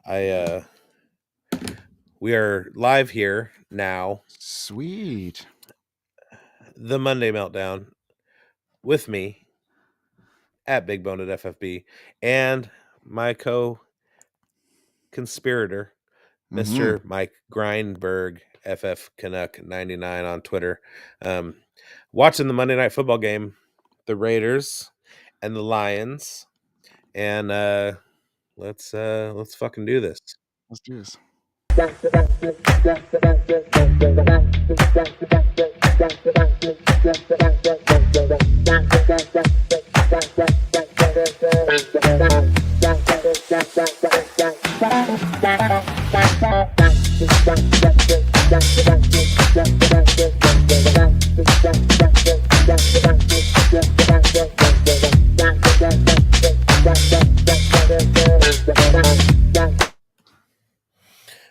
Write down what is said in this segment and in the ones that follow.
I We are live here now. Sweet. The Monday Meltdown with me at Big Boned at FFB and my co-conspirator, Mm-hmm. Mr. Mike Grindberg, FF Canuck 99 on Twitter. Um, Watching the Monday Night Football game, the Raiders and the Lions, and let's fucking do this. Let's do this.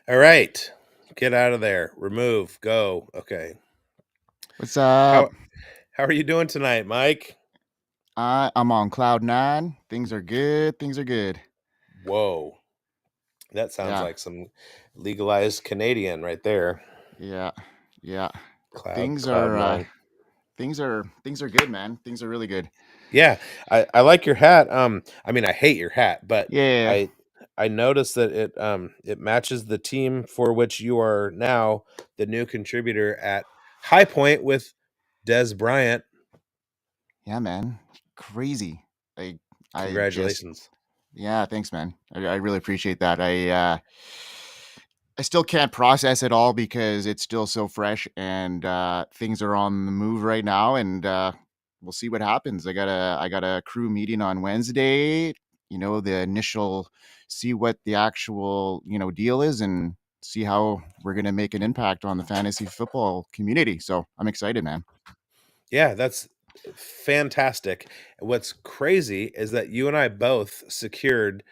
All right, get out of there. Remove. Go. Okay. What's How up? how are you doing tonight, Mike? I'm on cloud nine. Things are good. Things are good. Whoa. That sounds Yeah. like some legalized Canadian right there. Yeah. Yeah. Cloud Things cloud are nine. things are good, man. Things are really good. Yeah, I like your hat. I mean I hate your hat, but Yeah. I I noticed that it matches the team for which you are now the new contributor at High Point with Des Bryant. Yeah, man. Crazy. I just Congratulations. yeah, thanks, man. I really appreciate that. I still can't process it all because it's still so fresh and things are on the move right now, and we'll see what happens. I got a crew meeting on Wednesday. The initial, see what the actual deal is, and see how we're gonna make an impact on the fantasy football community. So I'm excited, man. Yeah, that's fantastic. What's crazy is that you and I both secured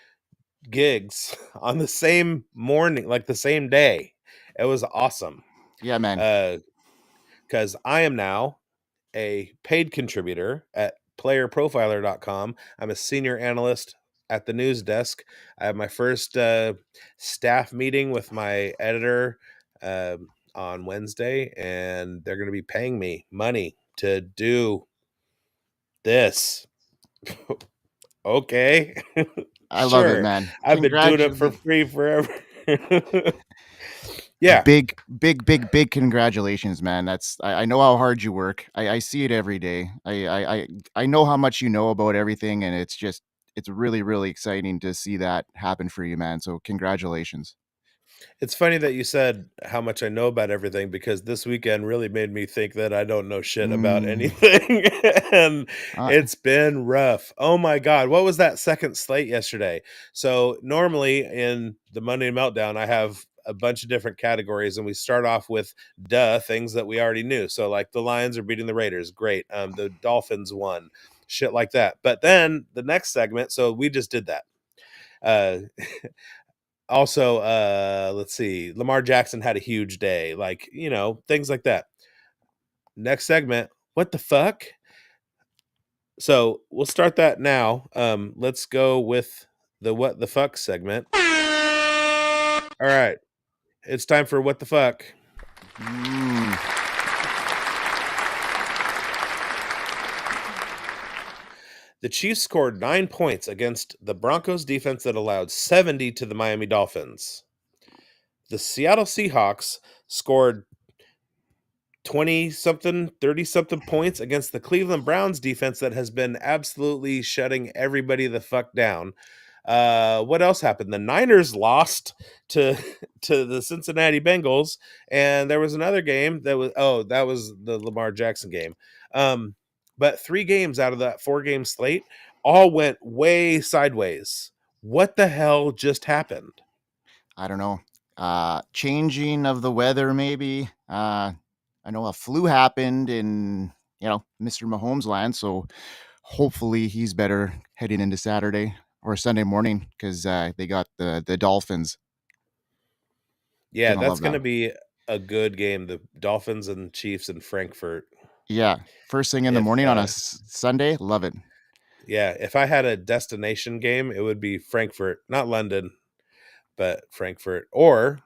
gigs on the same morning, like the same day. It was awesome. Yeah, man. Because I am now a paid contributor at playerprofiler.com. I'm a senior analyst at the news desk. I have my first staff meeting with my editor on Wednesday, and they're going to be paying me money to do this. Okay. I love it, Sure. man. I've been doing it for Congratulations. free forever. Yeah. Big congratulations, man. I know how hard you work. I see it every day. I know how much you know about everything, and it's really, really exciting to see that happen for you, man. So congratulations. It's funny that you said how much I know about everything because this weekend really made me think that I don't know shit about Mm, anything. And uh, it's been rough. Oh my God. What was that second slate yesterday? So, normally in the Monday Meltdown, I have a bunch of different categories, and we start off with things that we already knew. So, like the Lions are beating the Raiders. Great. The Dolphins won. Shit like that. But then the next segment, so we just did that. Uh, Also, let's see, Lamar Jackson had a huge day, like, things like that. Next segment, what the fuck? So we'll start that now. Let's go with the what the fuck segment. All right, it's time for what the fuck. mm, The Chiefs scored 9 points against the Broncos defense that allowed 70 to the Miami Dolphins. The Seattle Seahawks scored 20 something, 30 something points against the Cleveland Browns defense that has been absolutely shutting everybody the fuck down. What else happened? The Niners lost to to the Cincinnati Bengals, and there was another game that was the Lamar Jackson game. But 3 games out of that 4 game slate all went way sideways. What the hell just happened? I don't know. Changing of the weather, maybe. I know a flu happened in Mr. Mahomes land, so hopefully he's better heading into Saturday or Sunday morning because they got the Dolphins. Yeah, Gonna that's love going that. to be a good game. The Dolphins and Chiefs in Frankfurt. Yeah, first thing in the If morning on a Sunday, love it. Yeah, if I had a destination game, it would be Frankfurt, not London. but Frankfurt, or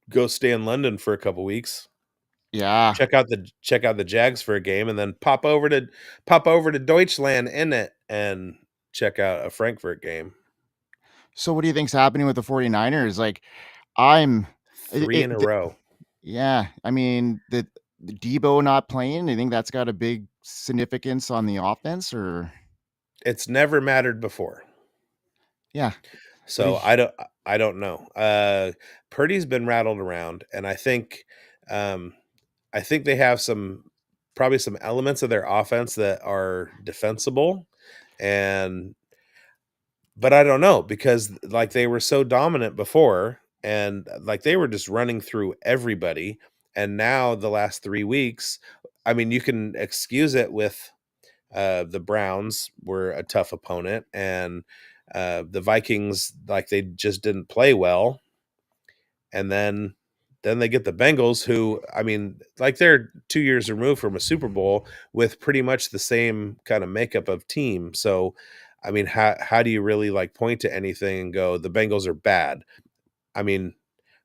go stay in London for a couple weeks. Yeah. Check out the Jags for a game, and then pop over to Deutschland in it and check out a Frankfurt game. So what do you think's happening with the 49ers? Like, I'm Three in a row. yeah, I mean, the Debo not playing, you think that's got a big significance on the offense or It's never mattered before. yeah. What do So you I don't know. Purdy's been rattled around, and I think they have probably some elements of their offense that are defensible, and but I don't know because like they were so dominant before, and like they were just running through everybody, and now the last 3 weeks, I mean, you can excuse it with the Browns were a tough opponent, and the Vikings, like they just didn't play well, and then they get the Bengals, who I mean, like they're 2 years removed from a Super Bowl with pretty much the same kind of makeup of team. So, I mean, how do you really like point to anything and go the Bengals are bad? I mean,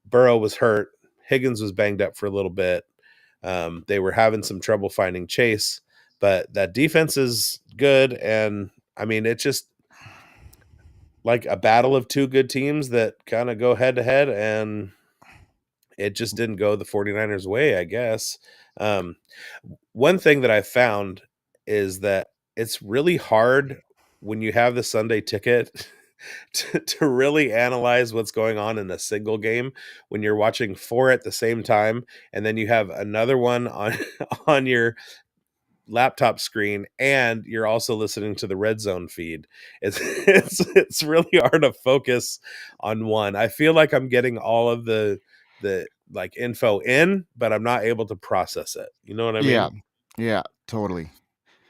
Burrow was hurt, Higgins was banged up for a little bit. They were having some trouble finding Chase, but that defense is good. And I mean, it's just like a battle of two good teams that kind of go head to head. And it just didn't go the 49ers way, I guess. Um, One thing that I found is that it's really hard when you have the Sunday ticket to really analyze what's going on in a single game when you're watching four at the same time, and then you have another one on on your laptop screen, and you're also listening to the red zone feed. It's really hard to focus on one. I feel like I'm getting all of the like info in, but I'm not able to process it. You know what I yeah. mean? Yeah, totally.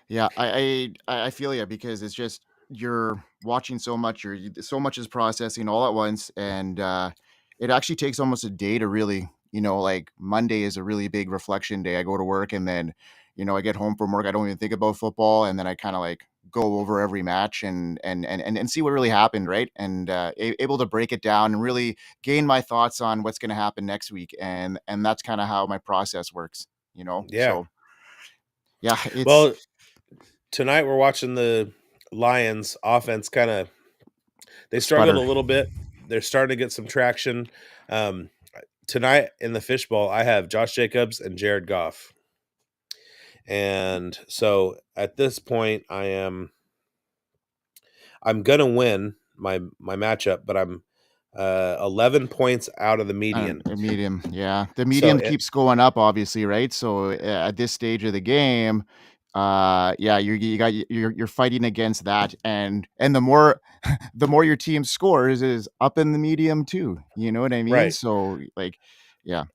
Yeah, I feel you because it's just you're watching so much, so much is processing all at once, and it actually takes almost a day to really, like Monday is a really big reflection day. I go to work and then, I get home from work. I don't even think about football, and then I kind of like go over every match and see what really happened, right? And able to break it down and really gain my thoughts on what's going to happen next week, and that's kind of how my process works, Yeah. So yeah, it's Well, tonight we're watching the Lions offense kind of they struggled a sputter. little bit. They're starting to get some traction. Um, Tonight in the fishbowl, I have Josh Jacobs and Jared Goff. And so at this point, I'm gonna win my matchup, but I'm 11 points out of the median. A medium, yeah. The So medium keeps going up, obviously, right? So at this stage of the game, yeah, you're fighting against that, and the more your team scores is up in the medium too. You know what I mean? right, So like, yeah.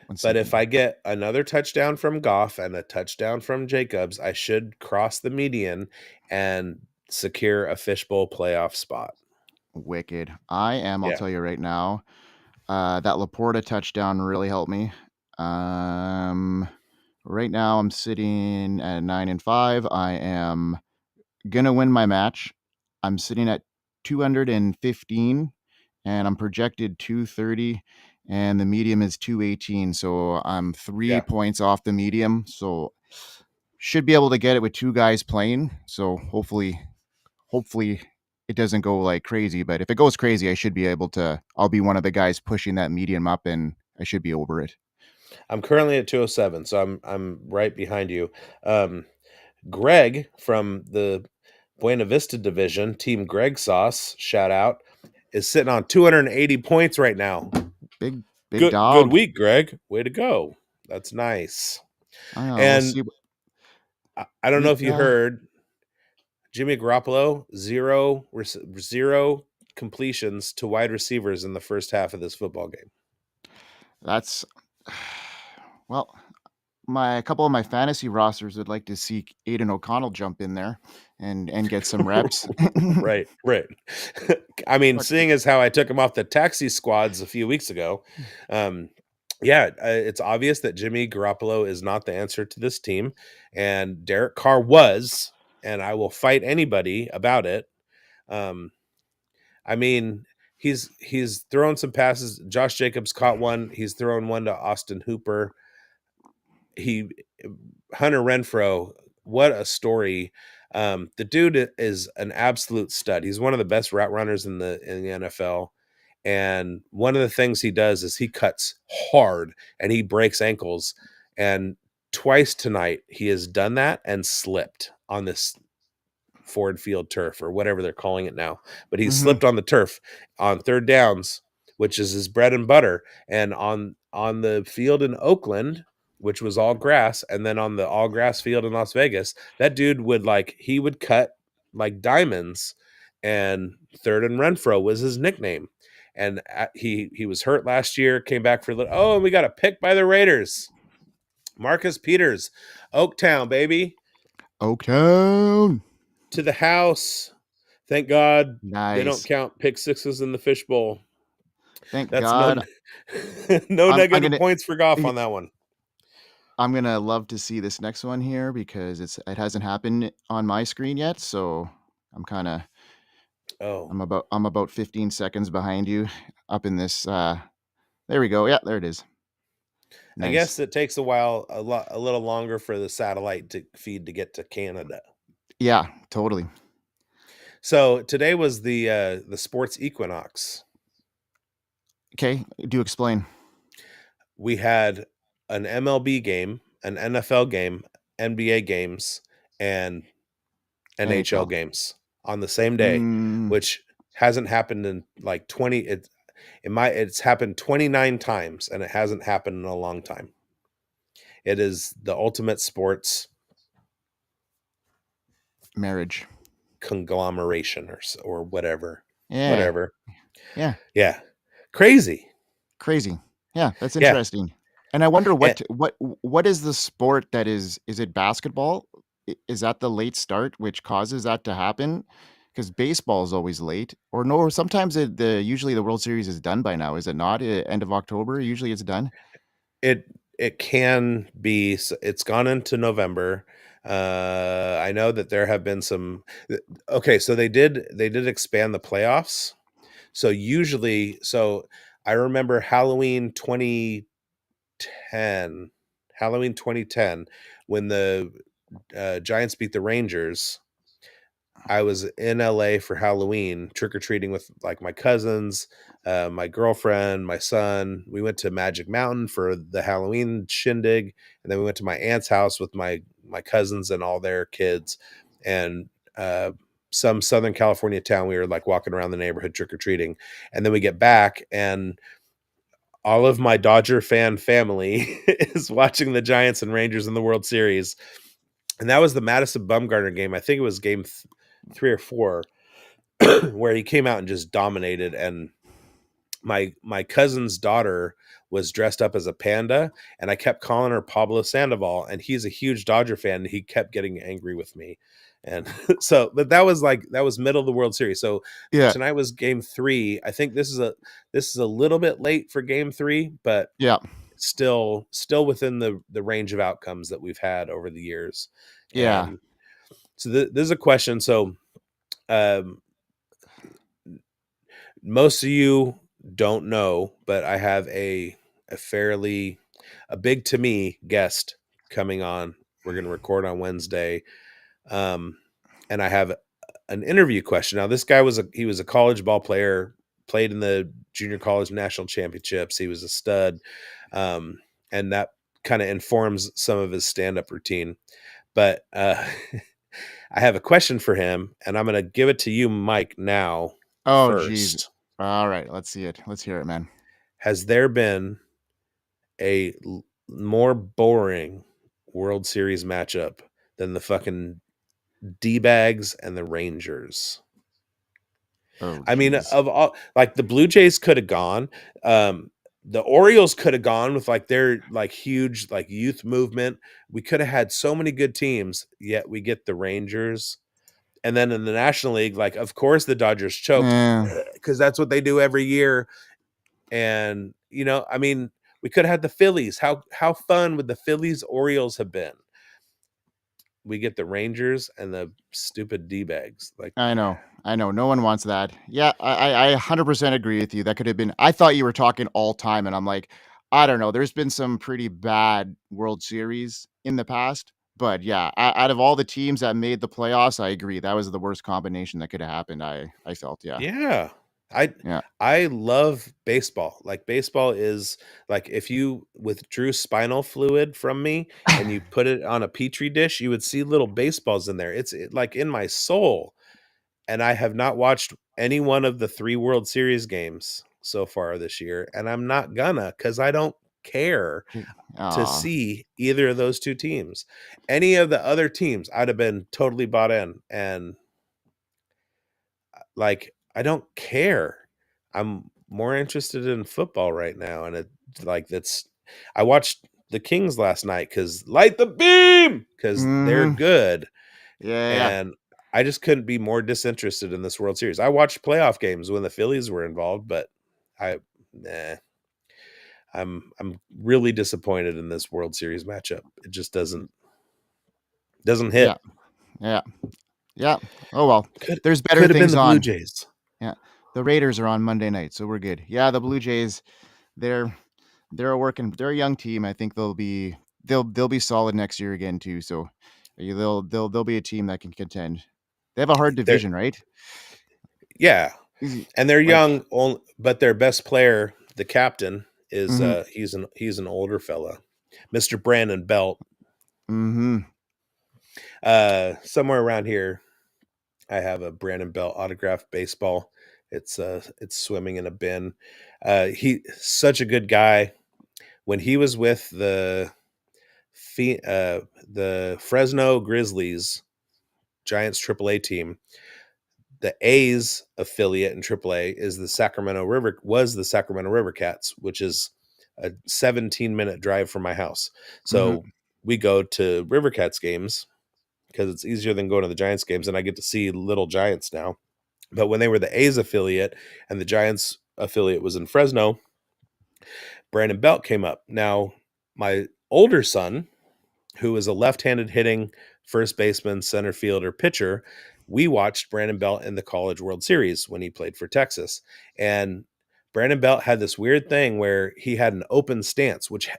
One but if second. I get another touchdown from Goff and a touchdown from Jacobs, I should cross the median and secure a fishbowl playoff spot. Wicked. I am. I'll Yeah, tell you right now. That Laporta touchdown really helped me. Um, right now I'm sitting at 9-5. I am gonna win my match. I'm sitting at 215 and I'm projected 230 and the medium is 218. So I'm 3 yeah. points off the medium. So should be able to get it with two guys playing. So hopefully it doesn't go like crazy, but if it goes crazy, I'll be one of the guys pushing that medium up and I should be over it. I'm currently at 207, so I'm right behind you. Um, Greg from the Buena Vista division, Team Greg Sauce, shout out, is sitting on 280 points right now. Big Good dog. week, Greg. Way to go. That's nice. We'll And see. I don't know We if you heard Jimmy Garoppolo, zero completions to wide receivers in the first half of this football game. That's well, my a couple of my fantasy rosters would like to see Aiden O'Connell jump in there and get some reps. Right, right. I mean, But seeing as how I took him off the taxi squads a few weeks ago, um, yeah, it's obvious that Jimmy Garoppolo is not the answer to this team, and Derek Carr was, and I will fight anybody about it. Um, I mean, he's thrown some passes. Josh Jacobs caught one. He's thrown one to Austin Hooper. He Hunter Renfro, what a story. The dude is an absolute stud. He's one of the best route runners in the NFL. And one of the things he does is he cuts hard and he breaks ankles. And twice tonight he has done that and slipped on this Ford Field turf or whatever they're calling it now. But he Mhm. slipped on the turf on third downs, which is his bread and butter. And on the field in Oakland, which was all grass, and then on the all grass field in Las Vegas, that dude would he would cut like diamonds. And Third and Renfro was his nickname. And he was hurt last year, came back for a little. Oh, and we got a pick by the Raiders. Marcus Peters, Oaktown, baby, Oaktown. to the house. Thank God they don't Nice. count pick sixes in the fishbowl. Thank That's no God. no I'm negative gonna points for Goff y on that one. I'm gonna love to see this next one here because it hasn't happened on my screen yet, so I'm kinda Oh, I'm about 15 seconds behind you up in this, there we go. Yeah, there it is. I Nice. guess it takes a while, a little longer for the satellite to feed to get to Canada. Yeah, totally. So today was the sports equinox. Okay, do explain. We had an MLB game, an NFL game, NBA games, and NHL NHL. games on the same day, Mm, which hasn't happened in like 20 it's happened 29 times and it hasn't happened in a long time. It is the ultimate sports marriage. conglomeration or whatever. Yeah, Whatever. yeah. Yeah. Crazy. Crazy. Yeah, that's Yeah. interesting. And I wonder And what is the sport that is it basketball? Is that the late start which causes that to happen? Because baseball is always late, or no, or sometimes the usually the World Series is done by now, is it not? End of October, usually it's done. it it can be it's gone into November. I know that there have been some okay, so they did expand the playoffs. So usually I remember Halloween 2010 when the Giants beat the Rangers. I was in LA for Halloween, trick or treating with like my cousins, my girlfriend, my son. We went to Magic Mountain for the Halloween shindig, and then we went to my aunt's house with my cousins and all their kids, and some Southern California town. We were like walking around the neighborhood trick or treating, and then we get back, and all of my Dodger fan family is watching the Giants and Rangers in the World Series, and that was the Madison Bumgarner game. I think it was game 3 or 4 where he came out and just dominated. And my cousin's daughter was dressed up as a panda, and I kept calling her Pablo Sandoval, and he's a huge Dodger fan, and he kept getting angry with me. And but that was middle of the World Series. So Yeah, tonight was game 3. I think this is a little bit late for game 3, but yeah, still within the range of outcomes that we've had over the years. yeah. And so this is a question. So um, most of you don't know, but I have a big to me guest coming on. We're going to record on Wednesday, um, and I have an interview question. Now, this guy he was a college ball player, played in the junior college national championships. He was a stud, um, and that kind of informs some of his stand up routine. But I have a question for him, and I'm going to give it to you, Mike, now Oh, geez. first. All right, let's see it. Let's hear it, man. Has there been more boring World Series matchup than the fucking D bags and the Rangers? Oh, I mean, geez. of all, like the Blue Jays could have gone. Um, the Orioles could have gone with like their like huge like youth movement. We could have had so many good teams, yet we get the Rangers. And then in the National League, like of course the Dodgers choke Eh, because that's what they do every year. And I mean, we could have had the Phillies. How fun would the Phillies Orioles have been? we get the Rangers and the stupid D-bags. Like, I know. I know. No one wants that. Yeah, I 100% agree with you. That could have been I thought you were talking all time, and I'm like, I don't know. There's been some pretty bad World Series in the past, but yeah, out of all the teams that made the playoffs, I agree. That was the worst combination that could have happened. I felt, yeah. yeah. I Yeah. I love baseball. Like, baseball is like, if you withdrew spinal fluid from me and you put it on a petri dish, you would see little baseballs in there. Like in my soul. And I have not watched any one of the 3 World Series games so far this year, and I'm not gonna, because I don't care to Aw. see either of those 2 teams. Any of the other teams, I'd have been totally bought in, and, like, I don't care. I'm more interested in football right now, and that's I watched the Kings last night because light the beam, because 'cause they're Mhm. good. Yeah, yeah. And I just couldn't be more disinterested in this World Series. I watched playoff games when the Phillies were involved, but I nah, I'm really disappointed in this World Series matchup. It just doesn't Yeah. hit. Yeah. Yeah. Oh, well. Could There's better could have been things the Blue on. Jays. Yeah. The Raiders are on Monday night, so we're good. Yeah, the Blue Jays, they're they're a young team. I think they'll be solid next year again too. So they'll be a team that can contend. They have a hard They're division, right? Yeah, Easy. and they're Like, young, but their best player, the captain, is mhm, he's an older fella, Mr. Brandon Belt. mhm, Somewhere around here, I have a Brandon Belt autographed baseball. It's swimming in a bin. He such a good guy. When he was with the Fresno Grizzlies Giants AAA team, the A's affiliate in AAA was the Sacramento River Cats, which is a 17-minute drive from my house. mhm, So we go to River Cats games because it's easier than going to the Giants games, and I get to see little Giants now. But when they were the A's affiliate and the Giants affiliate was in Fresno, Brandon Belt came up. Now, my older son, who is a left-handed hitting first baseman, center fielder, pitcher, we watched Brandon Belt in the College World Series when he played for Texas. And Brandon Belt had this weird thing where he had an open stance, which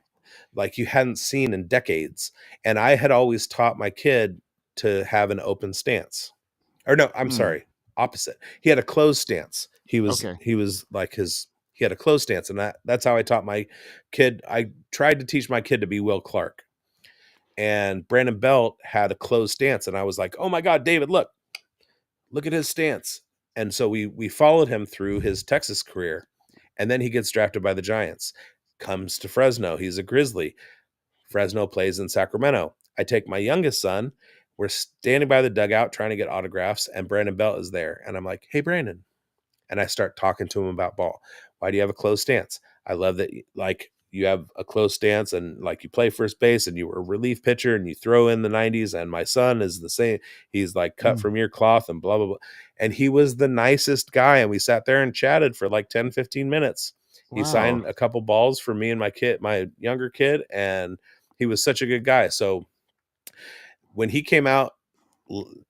like you hadn't seen in decades. And I had always taught my kid to have an open stance. Or no, I'm mm, sorry, opposite. He had a closed stance. okay, He was like he had a closed stance, and that's how I taught my kid. I tried to teach my kid to be Will Clark. And Brandon Belt had a closed stance, and I was like, "Oh my God, David, look at his stance." And so we followed him through his Texas career, and then he gets drafted by the Giants. Comes to Fresno. He's a Grizzly. Fresno plays in Sacramento. I take my youngest son. We're standing by the dugout trying to get autographs, and Brandon Belt is there. And I'm like, "Hey, Brandon." And I start talking to him about ball. Why do you have a closed stance? I love that, like, you have a closed stance and like you play first base and you were a relief pitcher and you throw in the 90s. And my son is the same. He's like cut mm, from your cloth and blah, blah, blah. And he was the nicest guy. And we sat there and chatted for like 10, 15 minutes. He wow, signed a couple balls for me and my younger kid. And he was such a good guy. So when he came out,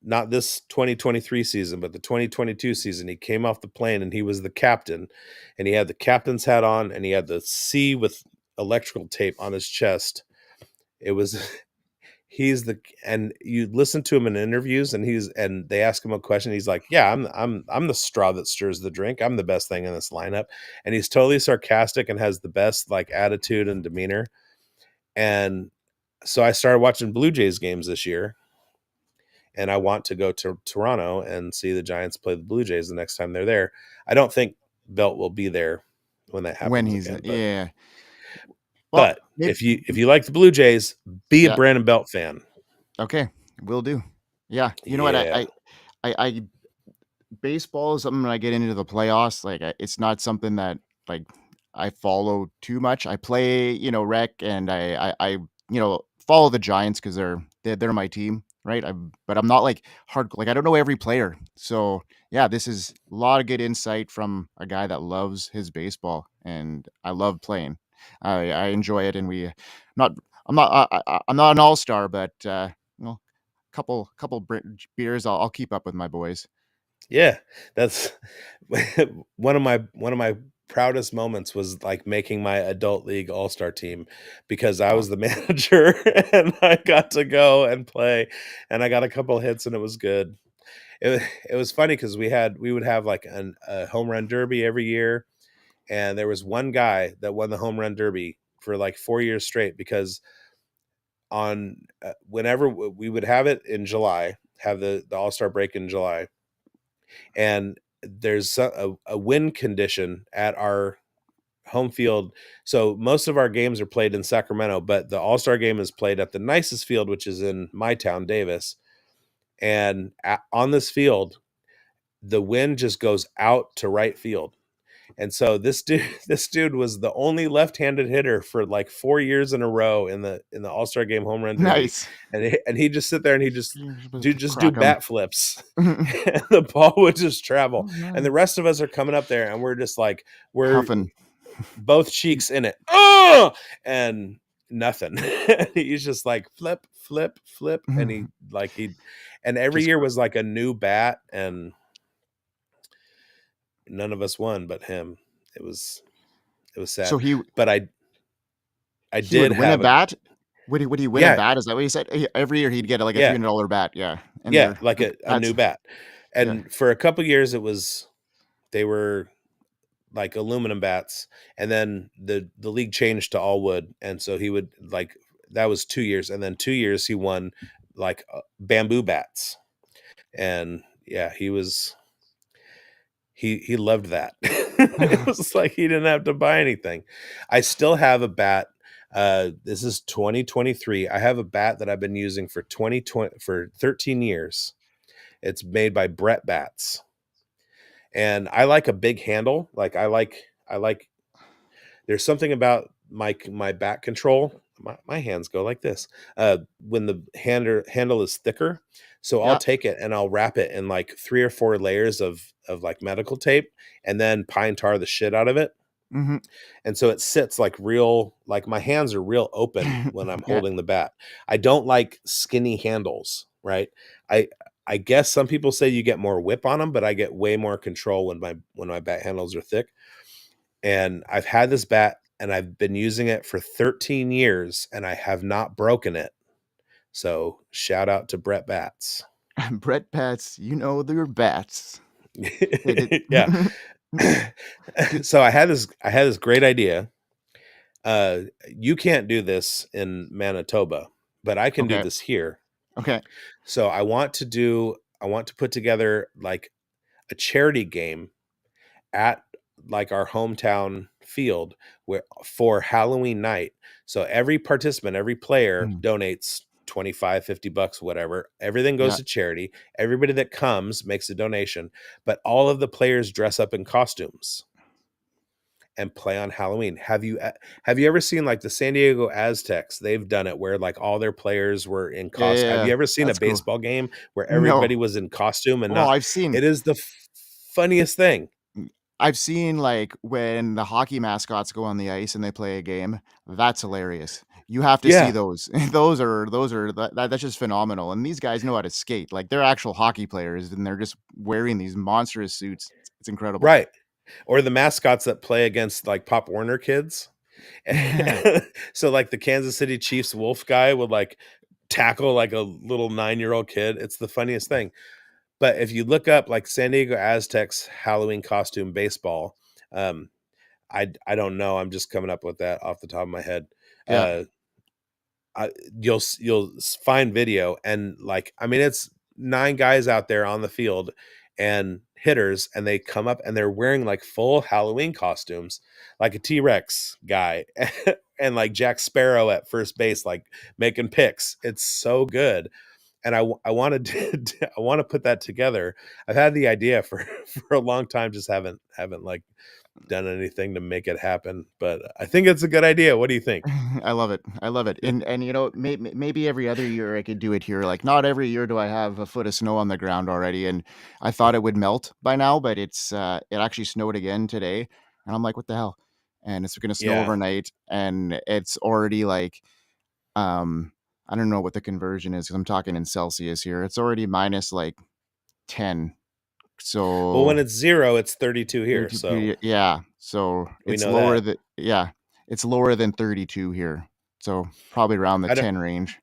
not this 2023 season, but the 2022 season, he came off the plane and he was the captain, and he had the captain's hat on and he had the C with electrical tape on his chest. It was he's the and you listen to him in interviews and they ask him a question. He's like, "Yeah, I'm the straw that stirs the drink. I'm the best thing in this lineup." And he's totally sarcastic and has the best like attitude and demeanor. And so I started watching Blue Jays games this year, and I want to go to Toronto and see the Giants play the Blue Jays the next time they're there. I don't think Belt will be there when that when happens he's again, but yeah. Well, but maybe, if you like the Blue Jays, be a yeah, Brandon Belt fan. okay, will do. Yeah, you know what? Yeah. I baseball is something when I get into the playoffs, like, it's not something that, like, I follow too much. I play, rec, and follow the Giants because they're my team, right? But I'm not, like, hard like, I don't know every player. So, yeah, this is a lot of good insight from a guy that loves his baseball, and I love playing. I enjoy it, and not I'm not an all-star, but, you know couple beers, I'll keep up with my boys. Yeah, that's one of my proudest moments was like making my adult league all-star team because I Oh, was the manager and I got to go and play and I got a couple hits and it was good. It was funny because we would have like a home run derby every year, and there was one guy that won the home run derby for like 4 years straight because on whenever we would have it in July, have the all-star break in July, and there's a wind condition at our home field. So most of our games are played in Sacramento, but the All-Star game is played at the nicest field, which is in my town, Davis. And on this field, the wind just goes out to right field. And so this dude, this dude was the only left-handed hitter for like 4 years in a row in the All-Star Game home run derby, nice. and he just sit there and he just do Crack them. bat flips, and the ball would just travel, Oh, and the man. rest of us are coming up there, and we're just like we're Huffing. both cheeks in it, oh, and nothing. He's just like flip, flip, flip, and and every Just year was like a new bat, and none of us won but him. It was it was so sad, but I he would did win a have a bat. Would he win a yeah, bat? Is that what you said? Every year he'd get like a yeah, $300 bat. Yeah, and yeah, they're like like a new that's bat. yeah. And for a couple years they were like aluminum bats, and then the league changed to all wood, and so he would like that was 2 years, and then 2 years he won like bamboo bats, and yeah, he loved that. It was like he didn't have to buy anything. I still have a bat. This is 2023. I have a bat that I've been using for 2020 for 13 years. It's made by Brett Bats. And I like a big handle. I like there's something about my back control. My hands go like this. When the handle is thicker, so I'll Yeah. take it and I'll wrap it in like 3 or 4 layers of like medical tape, and then pine tar the shit out of it. Mhm. And so it sits like real, like my hands are real open when I'm Yeah. holding the bat. I don't like skinny handles, right? I I guess some people say you get more whip on them, but I get way more control when my bat handles are thick. And I've had this bat and I've been using it for 13 years and I have not broken it. So shout out to Brett Bats. Brett Pats, they're bats. Hey, did Yeah. did So I had this great idea. You can't do this in Manitoba, but I can do okay. this here. Okay. So I want to put together like a charity game at like our hometown field where for Halloween night. So every participant, every player Mm. donates 25, $50, whatever. Everything goes Yeah. to charity. Everybody that comes makes a donation, but all of the players dress up in costumes and play on Halloween. Have you ever seen like the San Diego Aztecs? They've done it where like all their players were in Yeah, yeah, costume. Have yeah. you ever seen a That's cool. baseball game where everybody No. was in costume and Well, not? I've seen It is the funniest thing. I've seen, like, when the hockey mascots go on the ice and they play a game, that's hilarious. You have to see Yeah, those. Those are that's just phenomenal, and these guys know how to skate, like, they're actual hockey players, and they're just wearing these monstrous suits. It's incredible. right. Or the mascots that play against like Pop Warner kids. So like the Kansas City Chiefs wolf guy would like tackle like a little 9-year-old kid. It's the funniest thing. But if you look up like San Diego Aztecs Halloween costume baseball, um, I don't know. I'm just coming up with that off the top of my head. Yeah. Uh, you'll find video and like I mean it's 9 guys out there on the field and hitters, and they come up and they're wearing like full Halloween costumes, like a T-Rex guy, and like Jack Sparrow at first base, like making picks. It's so good, and I wanted to I want to put that together. I've had the idea for for a long time, just haven't like done anything to make it happen. But I think it's a good idea. What do you think? I love it. I love it. And maybe every other year I could do it here. Like not every year do I have a foot of snow on the ground already. And I thought it would melt by now, but it actually snowed again today. And I'm like, what the hell? And it's going to snow Yeah. overnight, and it's already like um I don't know what the conversion is because I'm talking in Celsius here. It's already minus like 10. Well, So when it's 0, it's 32 here, 32, so yeah. So we it's know lower that. than, yeah, it's lower than 32 here. So probably around the I don't 10 range.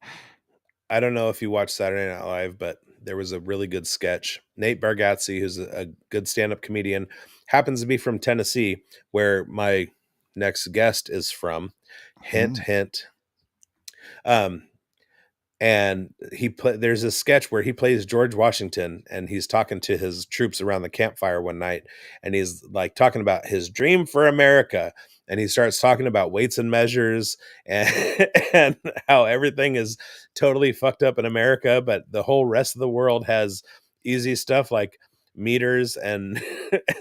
I don't know if you watch Saturday Night Live, but there was a really good sketch. Nate Bargatze, who's a good stand-up comedian, happens to be from Tennessee, where my next guest is from. Hint, Mm. hint. Um, and there's a sketch where he plays George Washington, and he's talking to his troops around the campfire one night, and he's like talking about his dream for America, and he starts talking about weights and measures and and how everything is totally fucked up in America, but the whole rest of the world has easy stuff like meters and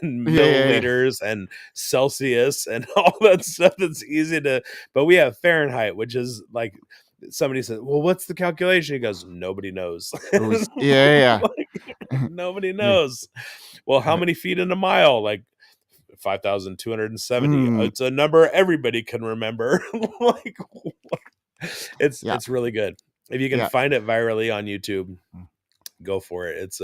and Yeah, yeah, yeah. milliliters and Celsius and all that stuff that's easy to, but we have Fahrenheit, which is like, somebody said, "Well, what's the calculation?" He goes, "Nobody knows." Yeah, Like, yeah. nobody Yeah. knows. Well, how many feet in a mile? Like 5,270. Mm, It's a number everybody can remember. Like, yeah, it's really good. If you can yeah. find it virally on YouTube, Mm. go for it. It's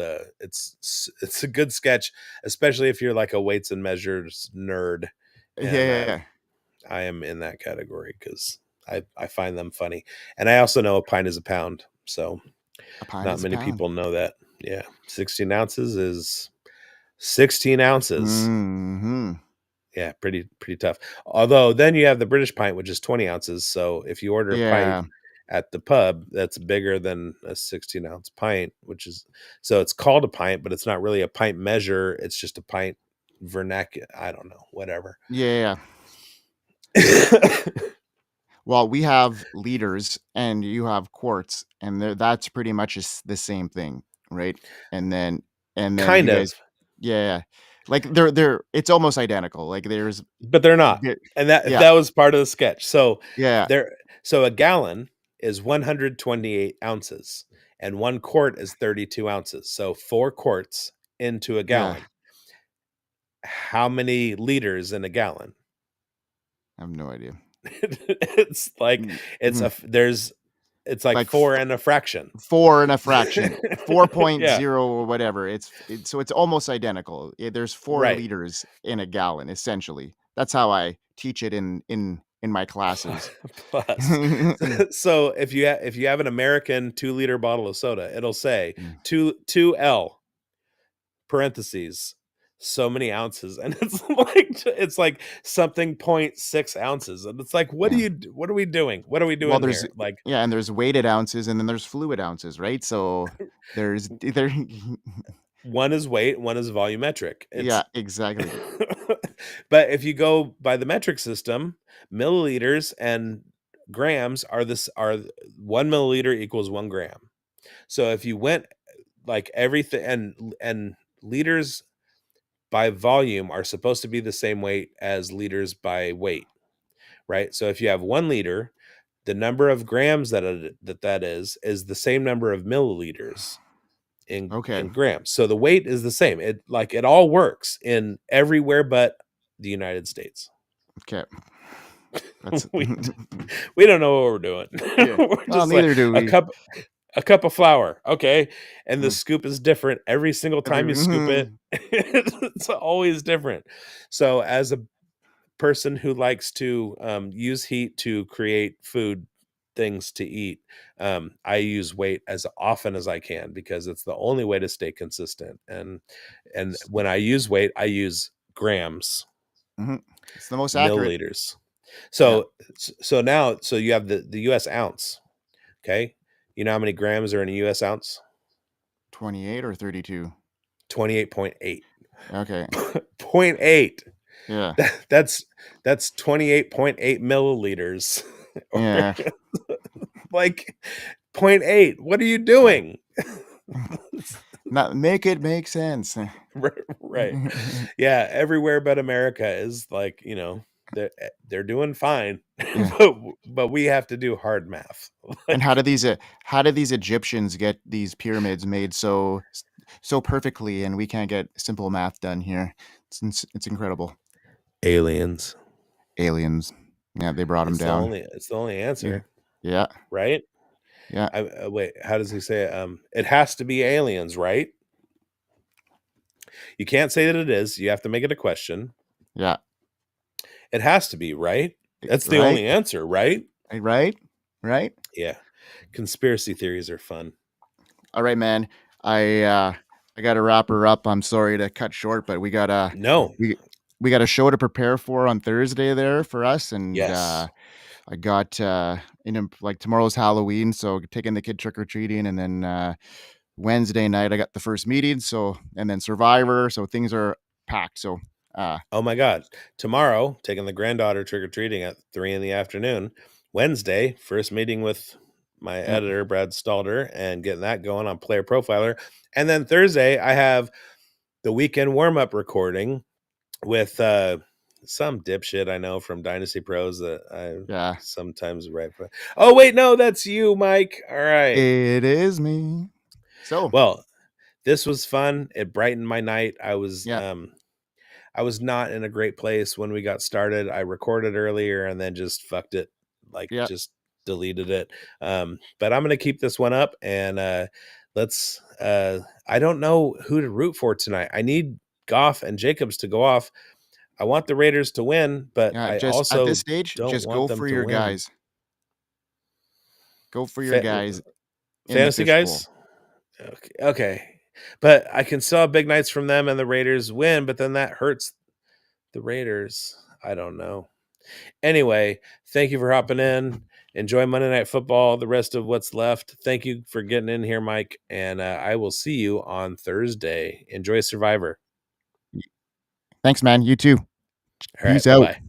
a good sketch, especially if you're like a weights and measures nerd. Yeah, And yeah, yeah. I am in that category because I find them funny. And I also know a pint is a pound. So A pint not is a many pound. people know that. Yeah. 16 ounces is 16 ounces. Hmm. Yeah, pretty tough. Although then you have the British pint, which is 20 ounces. So if you order a pint Yeah, at the pub, that's bigger than a 16-ounce pint, which is, so it's called a pint, but it's not really a pint measure. It's just a pint vernacular. I don't know, whatever. yeah, yeah. Well, we have liters and you have quarts, and that's pretty much the same thing, right? And then Kind you of. guys, yeah, yeah. Like they're it's almost identical. Like there's But they're not. bit, And that yeah, that was part of the sketch. So yeah, there so a gallon is 128 ounces and 1 quart is 32 ounces. So 4 quarts into a yeah. gallon. How many liters in a gallon? I have no idea. It's like Mm, it's mm. it's like Like 4 and a fraction. four and a fraction, Yeah, 4.0 or whatever. So it's almost identical. There's four right. liters in a gallon, essentially. That's how I teach it in my Plus, classes. plus. So if you have an American 2-liter bottle of soda, it'll say Mm, 2L parentheses so many ounces, and it's like something 0.6 ounces, and it's like, yeah. what are we doing, what are we Well, doing here? Like, yeah, and there's weighted ounces and then there's fluid ounces, right? So there. one is weight, one is volumetric. Yeah, It's exactly. but if you go by the metric system, milliliters and grams are 1 milliliter equals 1 gram. So if you went like everything, and liters by volume are supposed to be the same weight as liters by weight, right? So if you have 1 liter, the number of grams that is the same number of milliliters Okay. in grams. So the weight is the same. It all works in everywhere but the United States. Okay. That's we we don't know what we're doing. yeah. We're Well, just like neither do a we. cup a cup of flour, okay, and the Mm. scoop is different every single time you scoop it. It's always different. So as a person who likes to use heat to create food things to eat, I use weight as often as I can because it's the only way to stay consistent. And when I use weight, I use grams, Mhm. It's the most accurate. milliliters. Yeah. So you have the US ounce. Okay, you know how many grams are in a US ounce? 28 or 32. 28.8. Okay. Point 0.8. Yeah. That's 28.8 milliliters. Or Yeah. like, point 0.8. What are you doing? Not make it make sense. Right. Yeah, everywhere but America is like, they're doing fine. Yeah. but we have to do hard math. And Like how did these Egyptians get these pyramids made so perfectly, and we can't get simple math done here? It's incredible. aliens. Aliens. Yeah, they brought them down. It's the only Yeah. answer, Yeah. right? Yeah. Wait, how does he say it? It has to be aliens, right? You can't say that it is. You have to make it a question. Yeah. It has to be, right? That's the Right. only answer, right? Right. Right. Yeah. Conspiracy theories are fun. All right, man. I uh I gotta wrap her up. I'm sorry to cut short, but No. we we got a show to prepare for on Thursday there for us, and Yes. I got like tomorrow's Halloween, so taking the kid trick or treating, and then Wednesday night I got the first meeting, so and then Survivor, so things are packed. So Oh my God. Tomorrow, taking the granddaughter trick or treating at 3 in the afternoon. Wednesday, first meeting with my yeah, editor, Brad Stalder, and getting that going on Player Profiler. And then Thursday, I have the weekend warm up recording with some dipshit I know from Dynasty Pros that I yeah, sometimes write for. Oh, wait, no, that's you, Mike. All right. it is me. So Well, this was fun. It brightened my night. yeah, I was not in a great place when we got started. I recorded earlier and then just fucked it, like yeah, just deleted it. But I'm gonna keep this one up and let's I don't know who to root for tonight. I need Goff and Jacobs to go off. I want the Raiders to win, but yeah. I Just at this also stage, don't just want go them for to your win. guys. Go for your Fa- guys in the Fantasy fishbowl. guys? Okay. Okay. But I can still have big nights from them and the Raiders win, but then that hurts the Raiders. I don't know. Anyway, thank you for hopping in. Enjoy Monday Night Football, the rest of what's left. Thank you for getting in here, Mike. And I will see you on Thursday. Enjoy Survivor. Thanks, man. You too. All right. Peace Bye out. bye.